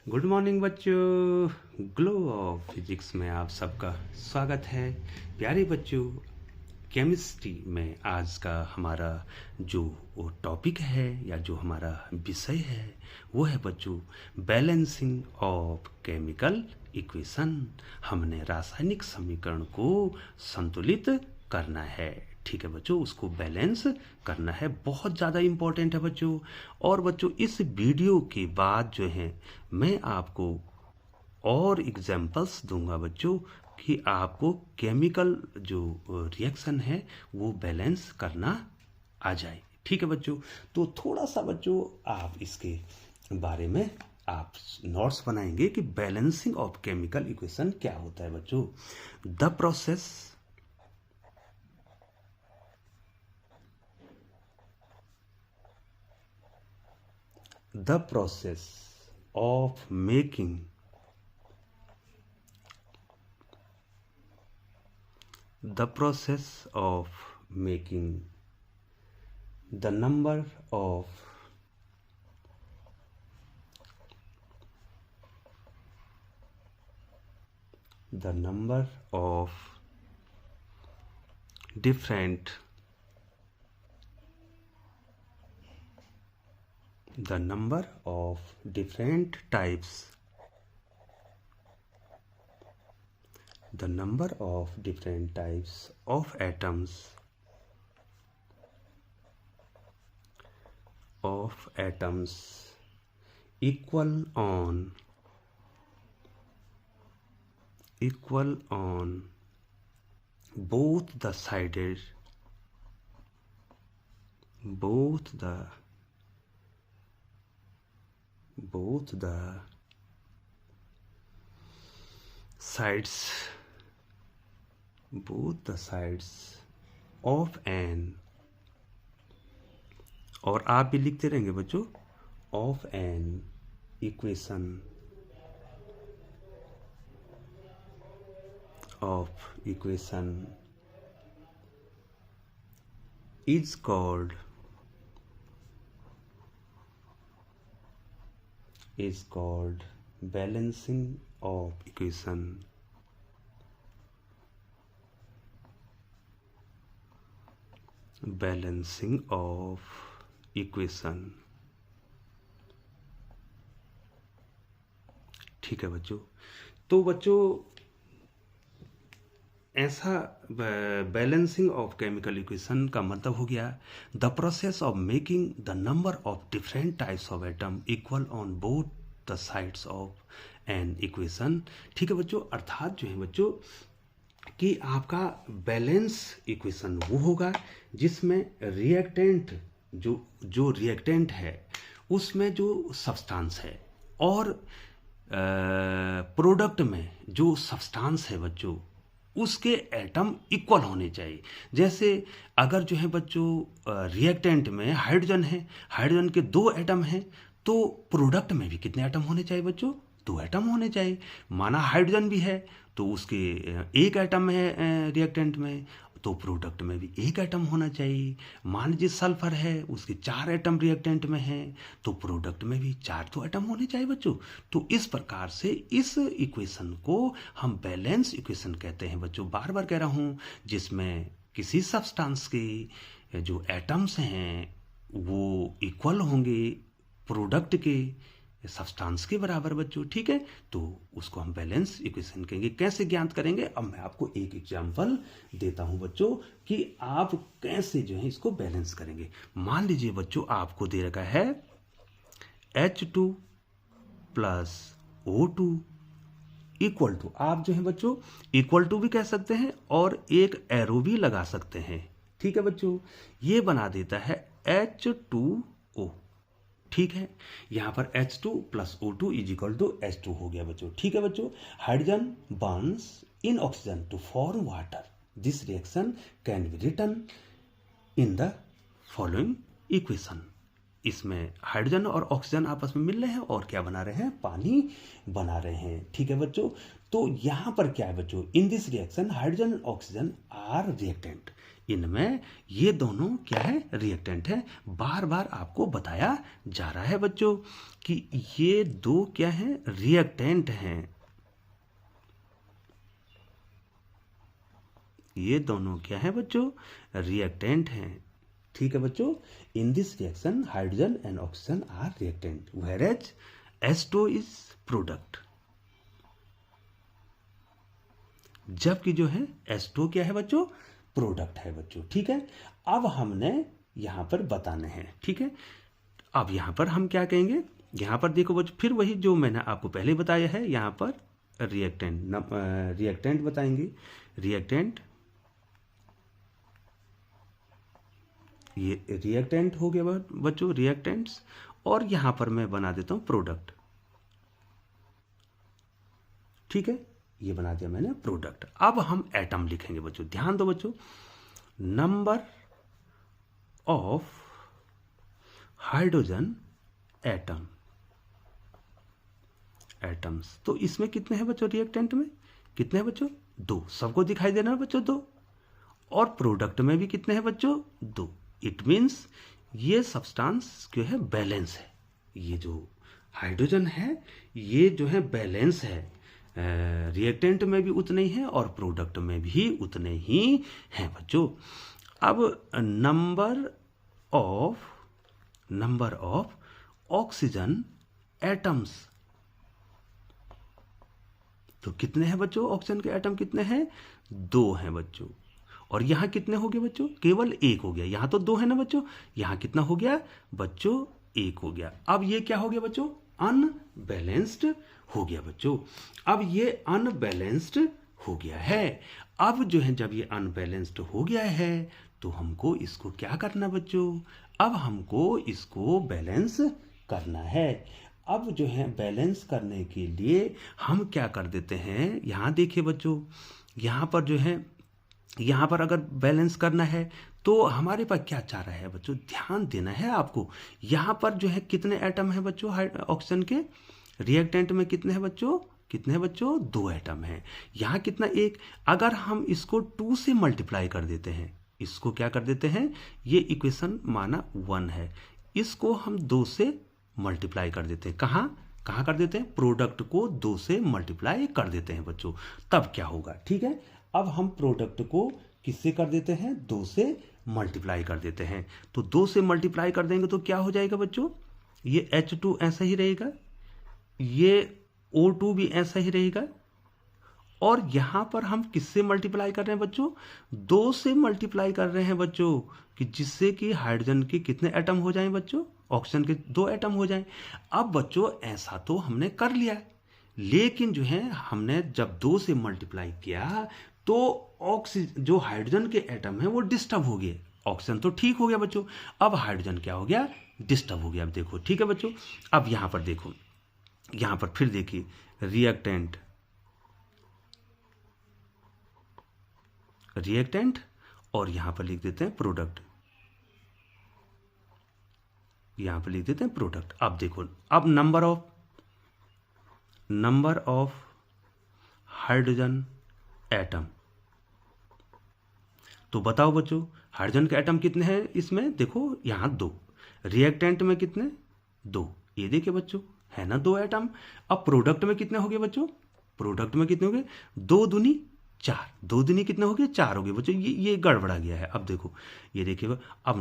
Good morning बच्चों। Glow of physics में आप सबका स्वागत है। प्यारे बच्चों, केमिस्ट्री में आज का हमारा जो टॉपिक है या जो हमारा विषय है वो है बच्चों बैलेंसिंग ऑफ केमिकल इक्वेशन। हमने रासायनिक समीकरण को संतुलित करना है। ठीक है बच्चों, उसको बैलेंस करना है, बहुत ज़्यादा इम्पोर्टेंट है बच्चों। और बच्चों इस वीडियो के बाद जो है मैं आपको और एग्जाम्पल्स दूंगा बच्चों कि आपको केमिकल जो रिएक्शन है वो बैलेंस करना आ जाए। ठीक है बच्चों, तो थोड़ा सा बच्चों आप इसके बारे में आप नोट्स बनाएंगे कि बैलेंसिंग ऑफ केमिकल इक्वेशन क्या होता है बच्चों। The process the process of making the process of making the number of different the number of different types of atoms equal on both the sides of an, और आप भी लिखते रहेंगे बच्चों, of an equation is called balancing of equation. ठीक है बच्चों, तो बच्चों ऐसा बैलेंसिंग ऑफ केमिकल इक्वेशन का मतलब हो गया the process of making the number of different types of atom equal on both the sides of an equation. ठीक है बच्चों, अर्थात जो है बच्चों कि आपका बैलेंस इक्वेशन वो होगा जिसमें रिएक्टेंट जो रिएक्टेंट है उसमें जो सब्सटेंस है और प्रोडक्ट में जो सब्सटेंस है बच्चों उसके एटम इक्वल होने चाहिए। जैसे अगर जो है बच्चों रिएक्टेंट में हाइड्रोजन है, हाइड्रोजन के 2 एटम हैं, तो प्रोडक्ट में भी कितने एटम होने चाहिए बच्चों? 2 एटम होने चाहिए। माना हाइड्रोजन भी है तो उसके 1 एटम है रिएक्टेंट में, तो प्रोडक्ट में भी 1 एटम होना चाहिए। मान लीजिए सल्फर है, उसके 4 एटम रिएक्टेंट में है, तो प्रोडक्ट में भी 4 तो एटम होने चाहिए बच्चों। तो इस प्रकार से इस इक्वेशन को हम बैलेंस इक्वेशन कहते हैं बच्चों। बार बार कह रहा हूँ, जिसमें किसी सब्सटेंस के जो एटम्स हैं वो इक्वल होंगे प्रोडक्ट के सब्सटेंस के बराबर बच्चों। ठीक है, तो उसको हम बैलेंस इक्वेशन कहेंगे। कैसे ज्ञात करेंगे? अब मैं आपको एक एग्जांपल देता हूं बच्चों कि आप कैसे जो है इसको बैलेंस करेंगे। मान लीजिए बच्चों आपको दे रखा है H2 plus O2 equal to, आप जो है बच्चों इक्वल टू भी कह सकते हैं और एक एरो भी लगा सकते हैं। ठीक है बच्चों, ये बना देता है H2O। ठीक है, यहां पर H2 plus O2 is equal to H2 हो गया बच्चों। ठीक है बच्चों, hydrogen burns in oxygen to form water. This reaction can be written in the following equation. इसमें हाइड्रोजन और ऑक्सीजन आपस में मिल रहे हैं और क्या बना रहे हैं? पानी बना रहे हैं। ठीक है बच्चों, तो यहां पर क्या है बच्चों? In this reaction hydrogen and oxygen are reactant. इनमें ये दोनों क्या है, रिएक्टेंट है। बार बार आपको बताया जा रहा है बच्चों कि ये दो क्या है, रिएक्टेंट हैं। ये दोनों क्या है बच्चों, रिएक्टेंट हैं। ठीक है बच्चों, in this reaction hydrogen and oxygen are reactant whereas H2 is product. जबकि जो है H2 क्या है बच्चों, प्रोडक्ट है बच्चों। ठीक है, अब हमने यहां पर बताने हैं। ठीक है, अब यहां पर हम क्या कहेंगे, यहां पर देखो बच्चों, फिर वही जो मैंने आपको पहले बताया है, यहां पर रिएक्टेंट बताएंगे। रिएक्टेंट, ये रिएक्टेंट हो गया बच्चों, रिएक्टेंट्स। और यहां पर मैं बना देता हूं प्रोडक्ट। ठीक है, ये बना दिया मैंने प्रोडक्ट। अब हम एटम लिखेंगे बच्चों, ध्यान दो बच्चों। Number of hydrogen atom, atoms, तो इसमें कितने हैं बच्चों, रिएक्टेंट में कितने हैं बच्चों, 2। सबको दिखाई देना है बच्चों 2। और प्रोडक्ट में भी कितने हैं बच्चों, 2। इट मीन्स ये सब्सटेंस जो है बैलेंस है। ये जो हाइड्रोजन है ये जो है बैलेंस है। रिएक्टेंट में भी उतने ही हैं और प्रोडक्ट में भी उतने ही हैं बच्चों। अब नंबर ऑफ ऑक्सीजन एटम्स, तो कितने हैं बच्चों, ऑक्सीजन के एटम कितने हैं, 2 हैं बच्चों। और यहां कितने हो गए बच्चों, केवल 1 हो गया। यहां तो 2 है ना बच्चों, यहां कितना हो गया बच्चों, 1 हो गया। अब ये क्या हो गया बच्चों, अनबैलेंस्ड हो गया बच्चों। अब ये अनबैलेंस्ड हो गया है। अब जो है जब ये अनबैलेंस्ड हो गया है तो हमको इसको क्या करना बच्चों, अब हमको इसको बैलेंस करना है। अब जो है बैलेंस करने के लिए हम क्या कर देते हैं, यहां देखिए बच्चों, यहां पर जो है, यहां पर अगर बैलेंस करना है तो हमारे पास क्या चाह रहा है बच्चों, ध्यान देना है आपको। यहां पर जो है कितने एटम है बच्चों, ऑक्सीजन के, रिएक्टेंट में कितने हैं बच्चों, कितने हैं बच्चों, 2 एटम है। यहां कितना, 1। अगर हम इसको 2 से मल्टीप्लाई कर देते हैं, इसको क्या कर देते हैं, ये इक्वेशन माना 1 है, इसको हम 2 से मल्टीप्लाई कर देते हैं। कहां कर देते हैं, प्रोडक्ट को 2 से मल्टीप्लाई कर देते हैं बच्चों। तब क्या होगा, ठीक है, अब हम प्रोडक्ट को किससे कर देते हैं, 2 से मल्टीप्लाई कर देते हैं। तो 2 से मल्टीप्लाई कर देंगे तो क्या हो जाएगा बच्चों, ये H2 ऐसा ही रहेगा, ये O2 भी ऐसा ही रहेगा। और यहां पर हम किससे मल्टीप्लाई कर रहे हैं बच्चों, 2 से मल्टीप्लाई कर रहे हैं बच्चों, कि जिससे कि हाइड्रोजन के कितने एटम हो जाएं बच्चों, ऑक्सीजन के 2 एटम हो जाएं। अब बच्चों ऐसा तो हमने कर लिया, लेकिन जो है हमने जब 2 से मल्टीप्लाई किया तो ऑक्सीजन, जो हाइड्रोजन के एटम है वो डिस्टर्ब हो गए। ऑक्सीजन तो ठीक हो गया बच्चों, अब हाइड्रोजन क्या हो गया, डिस्टर्ब हो गया। अब देखो, ठीक है बच्चों, अब यहां पर देखो, यहां पर फिर देखिए, रिएक्टेंट और यहां पर लिख देते हैं प्रोडक्ट, यहां पर लिख देते हैं प्रोडक्ट। अब देखो, अब नंबर ऑफ हाइड्रोजन एटम, तो बताओ बच्चों हाइड्रोजन के एटम कितने हैं इसमें, देखो यहां 2, रिएक्टेंट में कितने, 2, ये देखिए बच्चों है ना 2 एटम। अब प्रोडक्ट में कितने हो गए बच्चों, प्रोडक्ट में कितने हो गए, 2 दूनी 4, 2 दूनी कितने हो गए, 4 हो गए बच्चों। ये गड़बड़ा गया है। अब देखो, ये देखिए, अब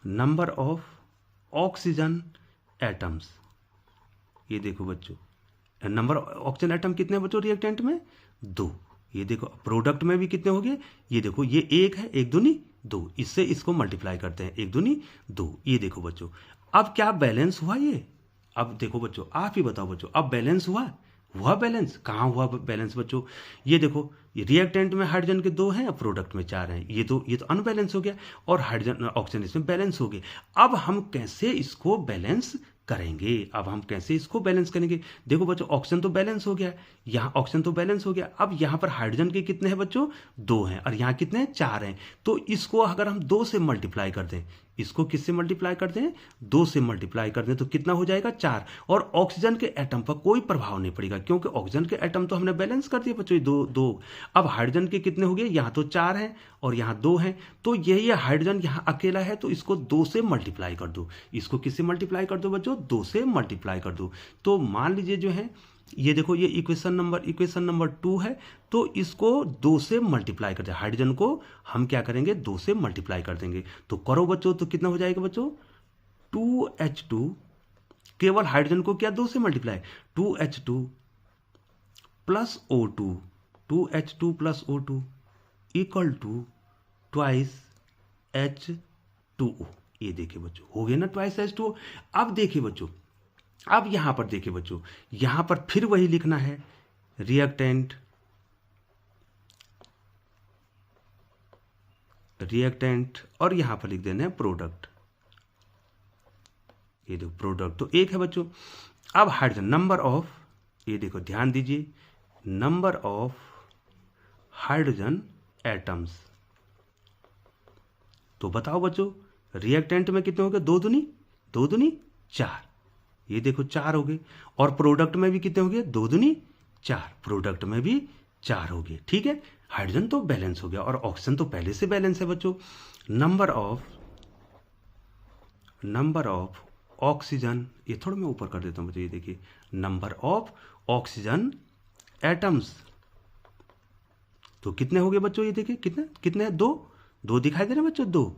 नंबर ऑफ ऑक्सीजन एटम्स, ये देखो बच्चों, नंबर ऑक्सीजन एटम कितने हैं बच्चों, रिएक्टेंट में 2, ये देखो प्रोडक्ट में भी कितने हो गए, ये देखो ये 1 है, 1 दूनी 2, इससे इसको मल्टीप्लाई करते हैं, 1 दूनी 2, ये देखो बच्चों। अब क्या बैलेंस हुआ ये, अब देखो बच्चों, आप ही बताओ बच्चों, अब बैलेंस हुआ बैलेंस, कहां हुआ बैलेंस बच्चों, ये देखो, ये रिएक्टेंट में हाइड्रोजन के 2 हैं, प्रोडक्ट में 4 हैं, ये तो अनबैलेंस हो गया, और हाइड्रोजन ऑक्सीजन इसमें बैलेंस हो गए। अब हम कैसे इसको बैलेंस करेंगे, अब हम कैसे इसको बैलेंस करेंगे, देखो बच्चों ऑक्सीजन तो बैलेंस हो गया, यहां ऑक्सीजन तो बैलेंस हो गया। अब यहां पर हाइड्रोजन के कितने हैं बच्चों, 2 हैं, और यहां कितने हैं, 4 हैं। तो इसको अगर हम 2 से मल्टीप्लाई कर दें, इसको किससे मल्टीप्लाई कर दें, 2 से मल्टीप्लाई कर दें तो कितना हो जाएगा 4। और ऑक्सीजन के एटम पर कोई प्रभाव नहीं पड़ेगा क्योंकि ऑक्सीजन के एटम तो हमने बैलेंस कर दिए बच्चों, 2। अब हाइड्रोजन के कितने हो गए, यहाँ तो 4 हैं और यहाँ 2 हैं, तो यही हाइड्रोजन यहाँ अकेला है तो इसको 2 से मल्टीप्लाई कर दो। इसको किससे मल्टीप्लाई कर दो बच्चों, 2 से मल्टीप्लाई कर दो। तो मान लीजिए जो है ये देखो, ये इक्वेशन नंबर 2 है, तो इसको 2 से मल्टीप्लाई कर दे। हाइड्रोजन को हम क्या करेंगे, 2 से मल्टीप्लाई कर देंगे। तो करो बच्चों, तो कितना हो जाएगा बच्चों, 2H2, केवल हाइड्रोजन को क्या 2 से multiply, 2H2 plus O2, 2H2 plus O2 equal to twice H2O। ये देखिए बच्चों, हो गया ना ट्वाइस H2O। अब देखिए बच्चों, अब यहां पर देखिए बच्चों, यहां पर फिर वही लिखना है, रिएक्टेंट और यहां पर लिख देना है प्रोडक्ट। ये देखो प्रोडक्ट तो एक है बच्चों। अब हाइड्रोजन नंबर ऑफ, ये देखो ध्यान दीजिए, नंबर ऑफ हाइड्रोजन एटम्स। तो बताओ बच्चों, रिएक्टेंट में कितने हो गए, 2 दूनी 4, ये देखो 4 हो गए। और प्रोडक्ट में भी कितने हो गए, 2 दूनी 4, प्रोडक्ट में भी 4 हो गए। ठीक है, हाइड्रोजन तो बैलेंस हो गया और ऑक्सीजन तो पहले से बैलेंस है बच्चों। नंबर ऑफ ऑक्सीजन, ये थोड़ा मैं ऊपर कर देता हूं बच्चों, ये देखिए नंबर ऑफ ऑक्सीजन एटम्स। तो कितने हो गए बच्चों, ये देखिए कितने 2 दिखाई दे रहे हैं बच्चों, 2।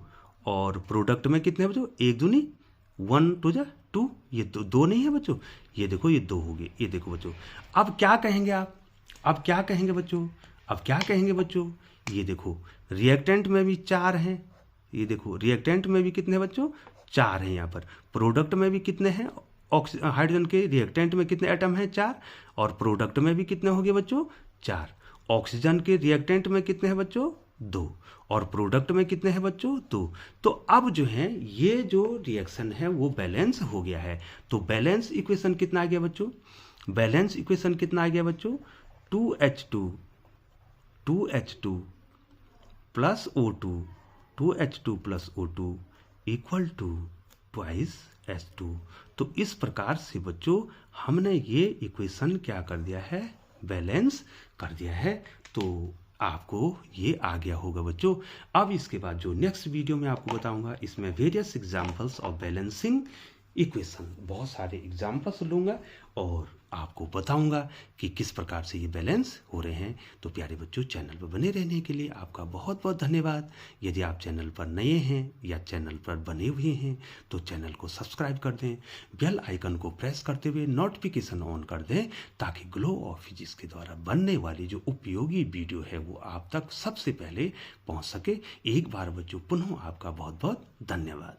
और प्रोडक्ट में कितने बच्चों, 1 दूनी 1 2 जा 2, ये 2 नहीं है बच्चों, ये देखो ये 2 हो गए। ये देखो बच्चों, अब क्या कहेंगे आप, अब क्या कहेंगे बच्चों, ये देखो रिएक्टेंट में भी 4 हैं, ये देखो रिएक्टेंट में भी कितने बच्चों, 4 हैं। यहाँ पर प्रोडक्ट में भी कितने हैं, हाइड्रोजन के रिएक्टेंट में कितने एटम हैं, 4, और प्रोडक्ट में भी कितने हो गए बच्चों, 4। ऑक्सीजन के रिएक्टेंट में कितने हैं बच्चों, 2, और प्रोडक्ट में कितने हैं बच्चों, 2। तो अब जो है ये जो रिएक्शन है वो बैलेंस हो गया है। तो बैलेंस इक्वेशन कितना आ गया बच्चों, बैलेंस इक्वेशन कितना आ गया बच्चों, 2H2 plus O2, 2H2 plus O2 equal to twice H2। तो इस प्रकार से बच्चों हमने ये इक्वेशन क्या कर दिया है, बैलेंस कर दिया है। तो आपको ये आ गया होगा बच्चों। अब इसके बाद जो नेक्स्ट वीडियो में आपको बताऊंगा, इसमें various examples of balancing equation, बहुत सारे एग्जांपल्स लूंगा और आपको बताऊंगा कि किस प्रकार से ये बैलेंस हो रहे हैं। तो प्यारे बच्चों, चैनल पर बने रहने के लिए आपका बहुत बहुत धन्यवाद। यदि आप चैनल पर नए हैं या चैनल पर बने हुए हैं तो चैनल को सब्सक्राइब कर दें, बेल आइकन को प्रेस करते हुए नोटिफिकेशन ऑन कर दें, ताकि ग्लो ऑफ फिजिक्स के द्वारा बनने वाली जो उपयोगी वीडियो है वो आप तक सबसे पहले पहुंच सके। एक बार बच्चों पुनः आपका बहुत बहुत धन्यवाद।